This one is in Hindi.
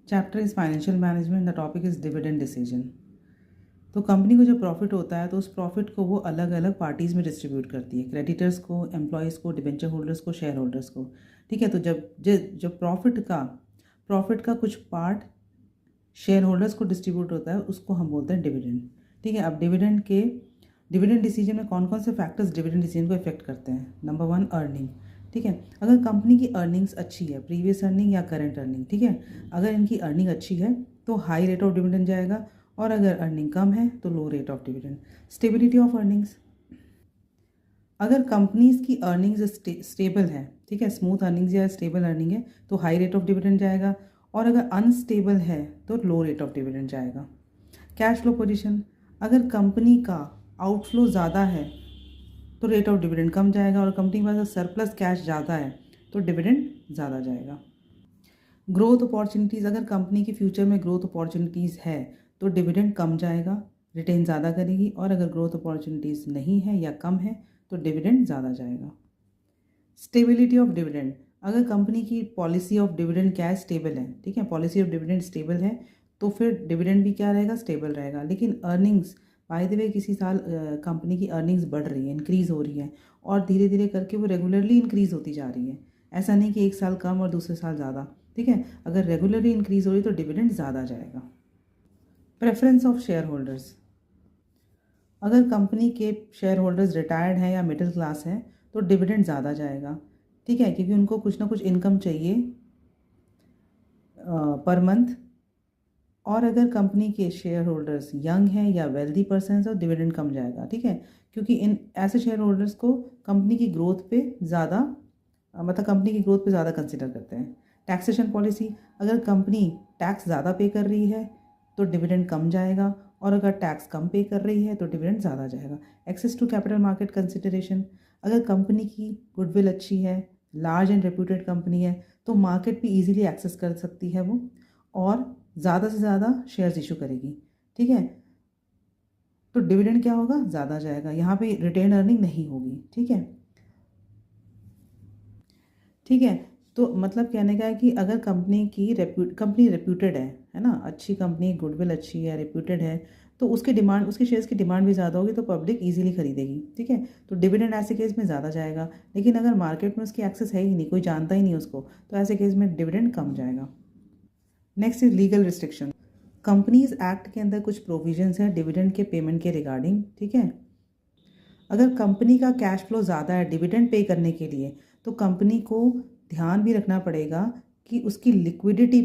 Chapter is financial management. The topic is dividend decision. तो कंपनी को जब प्रॉफिट होता है तो उस प्रॉफिट को वो अलग अलग पार्टीज़ में डिस्ट्रीब्यूट करती है, क्रेडिटर्स को, एम्प्लॉयज़ को, डिबेंचर होल्डर्स को, शेयर होल्डर्स को। ठीक है, तो जब प्रॉफिट का कुछ पार्ट शेयर होल्डर्स को डिस्ट्रीब्यूट होता है उसको हम बोलते हैं डिविडेंड। ठीक है, अब डिविडेंड डिसीजन में कौन कौन से फैक्टर्स डिविडेंड डिसीजन को इफेक्ट करते हैं। Number 1, earning. ठीक है, अगर कंपनी की अर्निंग्स अच्छी है, प्रीवियस अर्निंग या करंट अर्निंग, ठीक है, अगर इनकी अर्निंग अच्छी है तो हाई रेट ऑफ डिविडेंड जाएगा, और अगर अर्निंग कम है तो low rate of dividend. Stability of earnings, अगर कंपनीज की अर्निंग्स स्टेबल है, ठीक है, स्मूथ अर्निंग्स या स्टेबल अर्निंग है तो हाई रेट ऑफ डिविडेंड जाएगा, और अगर अनस्टेबल है तो लो रेट ऑफ डिविडेंड जाएगा। कैश फ्लो पोजीशन, अगर कंपनी का आउटफ्लो ज़्यादा है तो रेट ऑफ डिविडेंड कम जाएगा, और कंपनी के पास सरप्लस कैश ज़्यादा है तो डिविडेंड ज़्यादा जाएगा। ग्रोथ अपॉर्चुनिटीज़, अगर कंपनी की फ्यूचर में ग्रोथ अपॉर्चुनिटीज़ है तो डिविडेंड कम जाएगा, रिटेन ज़्यादा करेगी, और अगर ग्रोथ अपॉर्चुनिटीज़ नहीं है या कम है तो डिविडेंड ज़्यादा जाएगा। स्टेबिलिटी ऑफ डिविडेंड, अगर कंपनी की पॉलिसी ऑफ डिविडेंड क्या है, स्टेबल है, ठीक है, पॉलिसी ऑफ डिविडेंड स्टेबल है तो फिर डिविडेंड भी क्या रहेगा, स्टेबल रहेगा। लेकिन अर्निंग्स, बाय द वे, किसी साल कंपनी की अर्निंग्स बढ़ रही है, इंक्रीज़ हो रही है, और धीरे धीरे करके वो रेगुलरली इंक्रीज़ होती जा रही है, ऐसा नहीं कि एक साल कम और दूसरे साल ज़्यादा। ठीक है, अगर रेगुलरली इंक्रीज़ हो रही तो डिविडेंड ज़्यादा जाएगा। प्रेफरेंस ऑफ शेयर होल्डर्स, अगर कंपनी के शेयर होल्डर्स रिटायर्ड हैं या मिडिल क्लास हैं तो डिविडेंड ज़्यादा जाएगा। ठीक है, क्योंकि उनको कुछ ना कुछ इनकम चाहिए पर मंथ, और अगर कंपनी के शेयर होल्डर्स यंग हैं या वेल्दी पर्सन तो डिविडेंड कम जाएगा। ठीक है, क्योंकि इन ऐसे शेयर होल्डर्स को कंपनी की ग्रोथ पे ज़्यादा कंपनी की ग्रोथ पे ज़्यादा कंसिडर करते हैं। टैक्सेशन पॉलिसी, अगर कंपनी टैक्स ज़्यादा पे कर रही है तो डिविडेंड कम जाएगा, और अगर टैक्स कम पे कर रही है तो डिविडेंड ज़्यादा जाएगा। Access to capital market consideration, अगर कंपनी की गुडविल अच्छी है, लार्ज एंड रेप्यूटेड कंपनी है तो मार्केट भी ईजिली एक्सेस कर सकती है वो, और ज़्यादा से ज़्यादा शेयर्स इशू करेगी। ठीक है, तो डिविडेंड क्या होगा, ज़्यादा जाएगा, यहाँ पे रिटेन अर्निंग नहीं होगी। ठीक है, ठीक है, तो मतलब कहने का है कि अगर कंपनी रेप्यूटेड है ना, अच्छी कंपनी, गुडविल अच्छी है, रेप्यूटेड है, तो उसके शेयर्स की डिमांड भी ज़्यादा होगी तो पब्लिक इजीली खरीदेगी। ठीक है, तो डिविडेंड ऐसे केस में ज़्यादा जाएगा। लेकिन अगर मार्केट में उसकी एक्सेस है ही नहीं, कोई जानता ही नहीं उसको, तो ऐसे केस में डिविडेंड कम जाएगा। Next is legal restriction, companies act के अंदर कुछ प्रोविजंस हैं डिविडेंड के पेमेंट के रिगार्डिंग। ठीक है, अगर कंपनी का कैश फ्लो ज़्यादा है डिविडेंड पे करने के लिए तो कंपनी को ध्यान भी रखना पड़ेगा कि उसकी लिक्विडिटी